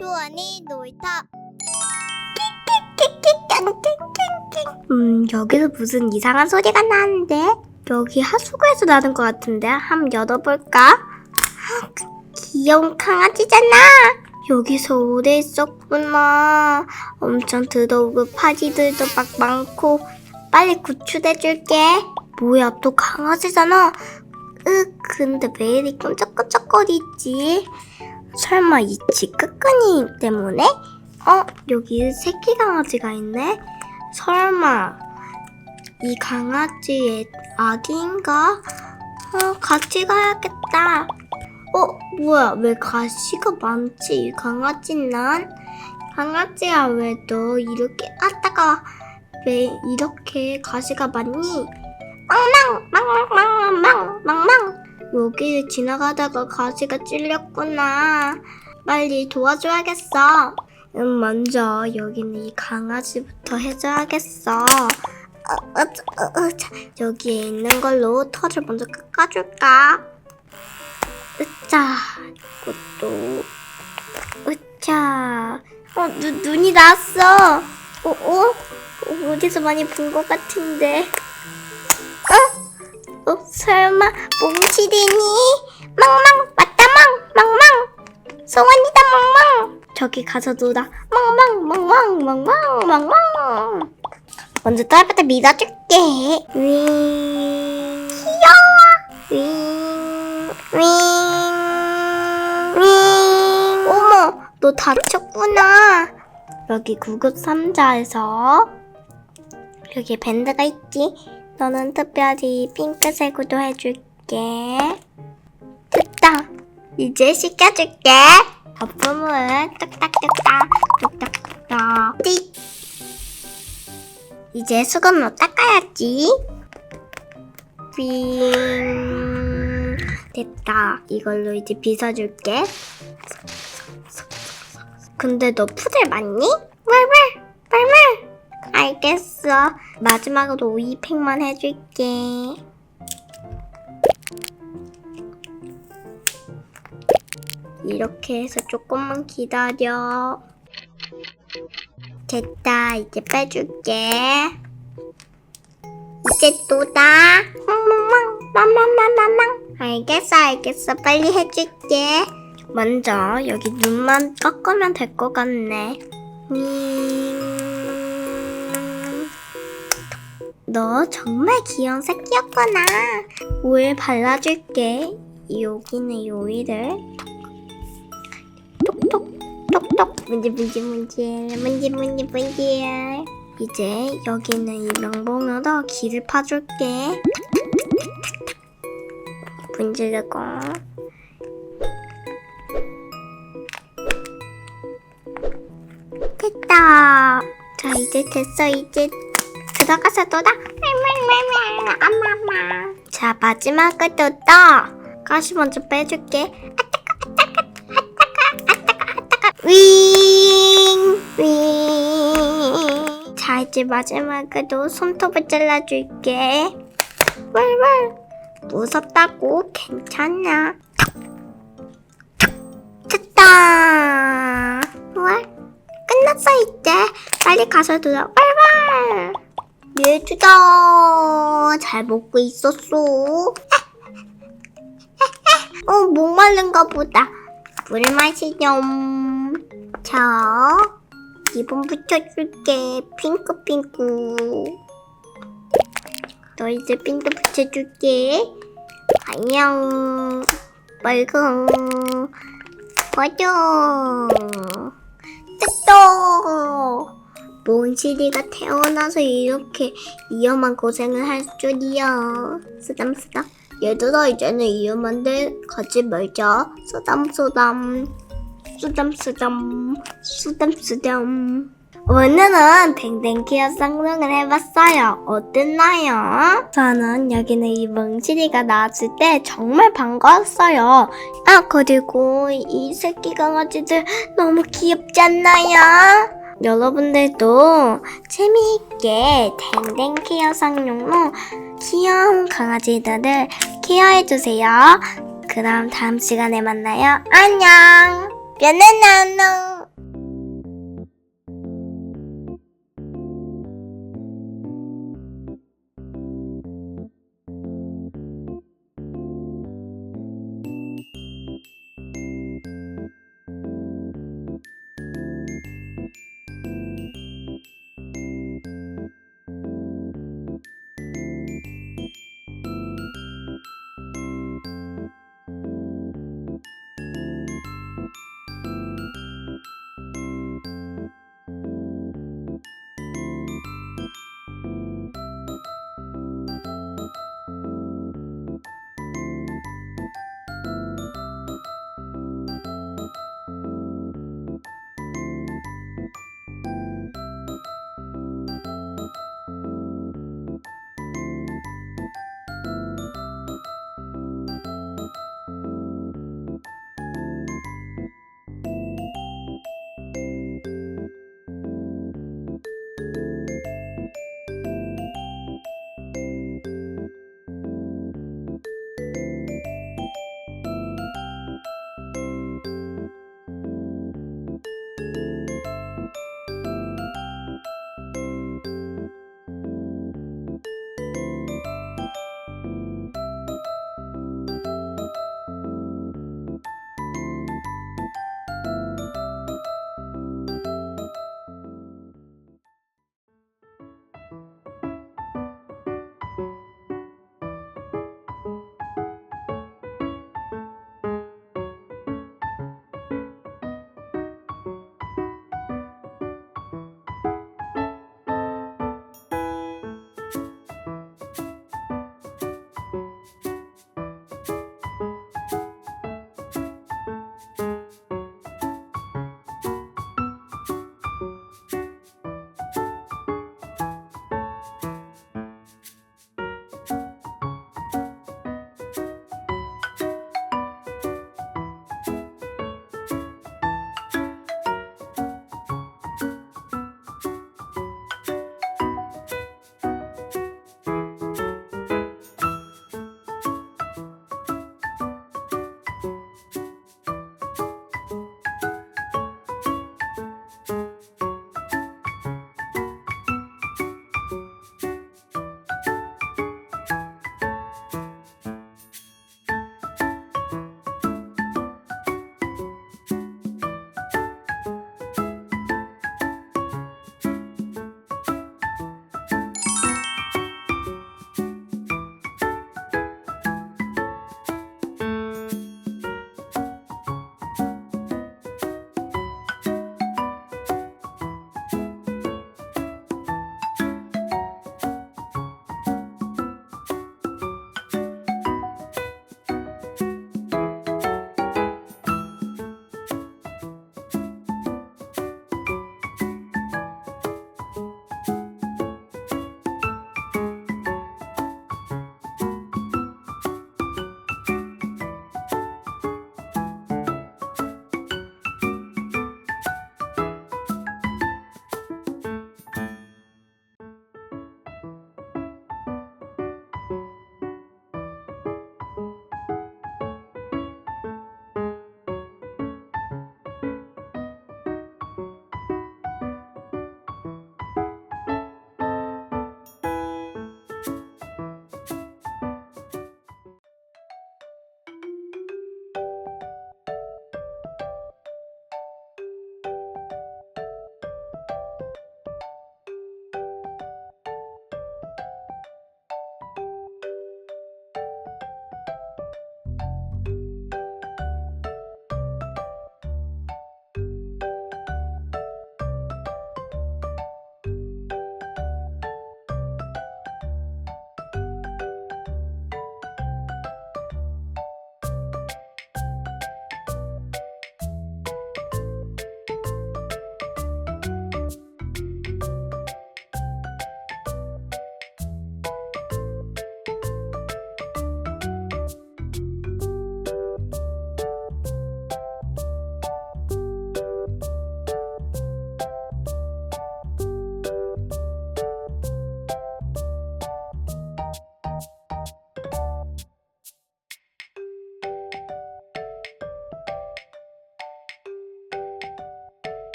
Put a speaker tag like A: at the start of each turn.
A: 쇼아니 놀이터.
B: 여기서 무슨 이상한 소리가 나는데? 여기 하수구에서 나는 것 같은데? 한번 열어볼까? 귀여운 강아지잖아! 여기서 오래 있었구나. 엄청 더러우고 파리들도 막 많고. 빨리 구출해줄게. 뭐야, 또 강아지잖아. 근데 왜 이리 끈적끈적거리지? 설마 이 지크끈이 때문에? 여기 새끼 강아지가 있네? 설마 이 강아지의 아기인가? 같이 가야겠다. 뭐야, 왜 가시가 많지? 이 강아지는? 강아지야, 왜 너 이렇게 왜 이렇게 가시가 많니? 망망. 여기를 지나가다가 가시가 찔렸구나. 빨리 도와줘야겠어. 먼저 여기는 이 강아지부터 해줘야겠어. 여기에 있는 걸로 털을 먼저 깎아줄까? 으짜, 이것도 으짜. 눈이 났어. 어디서 많이 본 것 같은데. 설마 몽실이니? 망망, 맞다 망망. 송원이다 망망. 저기 가서 놀아. 망망. 먼저 딸부터 밀어줄게. 윙. 귀여워. 윙. 어머, 너 다쳤구나. 여기 구급 상자에서 여기 밴드가 있지. 너는 특별히 핑크색으로 해줄게. 됐다. 이제 씻겨줄게. 거품을 뚝딱뚝딱. 이제 수건으로 닦아야지. 윙. 됐다. 이걸로 이제 빗어줄게. 근데 너 푸들 맞니? 왈왈. 알겠어. 마지막으로 오이팩만 해줄게. 이렇게 해서 조금만 기다려. 됐다. 이제 빼줄게. 이제 또다. 망. 알겠어. 빨리 해줄게. 먼저 여기 눈만 깎으면 될 것 같네. 너 정말 귀여운 새끼였구나. 오일 발라줄게. 여기는 오일을 톡톡 문질. 이제 여기는 이 명봉으로 길을 파줄게. 문지르고. 됐다. 자, 이제 됐어. 이제 들어가서 놀아. 자, 마지막으로 또 가시 먼저 빼줄게. 윙. 자, 이제 마지막으로 손톱을 잘라줄게. 무섭다고? 괜찮아. 됐다. 끝났어. 이제 빨리 가서 놀아. 얘들아, 잘 먹고 있었어. 목마른가 보다. 물 마시렴. 자, 기분 붙여줄게. 핑크. 너 이제 핀도 붙여줄게. 안녕. 빨강. 맞아. 됐다. 몽실이가 태어나서 이렇게 위험한 고생을 할 줄이야. 쓰담. 얘들아, 이제는 위험한데 가지 말자. 쓰담. 오늘은 댕댕키어 쌍둥이를 해봤어요. 어땠나요? 저는 여기는 이 몽실이가 나왔을 때 정말 반가웠어요. 그리고 이 새끼 강아지들 너무 귀엽지 않나요? 여러분들도 재미있게 댕댕케어 쌍용로 귀여운 강아지들을 케어해주세요. 그럼 다음 시간에 만나요. 안녕. 뾰나나노.